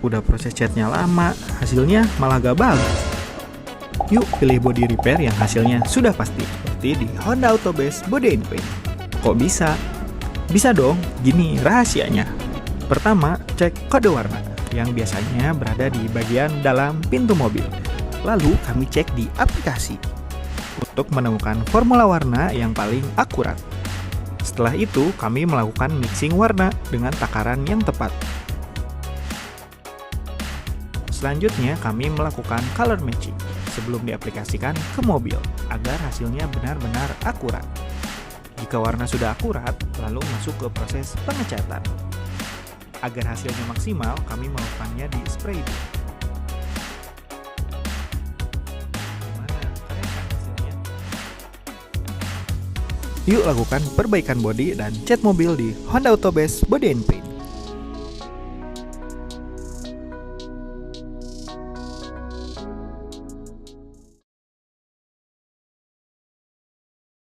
Udah proses catnya lama, hasilnya malah gak bagus. Yuk pilih body repair yang hasilnya sudah pasti, seperti di Honda Autobest Body Paint. Kok bisa? Bisa dong, gini rahasianya. Pertama, cek kode warna yang biasanya berada di bagian dalam pintu mobil. Lalu kami cek di aplikasi untuk menemukan formula warna yang paling akurat. Setelah itu, kami melakukan mixing warna dengan takaran yang tepat. Selanjutnya, kami melakukan color matching sebelum diaplikasikan ke mobil agar hasilnya benar-benar akurat. Jika warna sudah akurat, lalu masuk ke proses pengecatan. Agar hasilnya maksimal, kami melakukannya di spray booth. Yuk lakukan perbaikan bodi dan cat mobil di Honda Autobest Body Paint.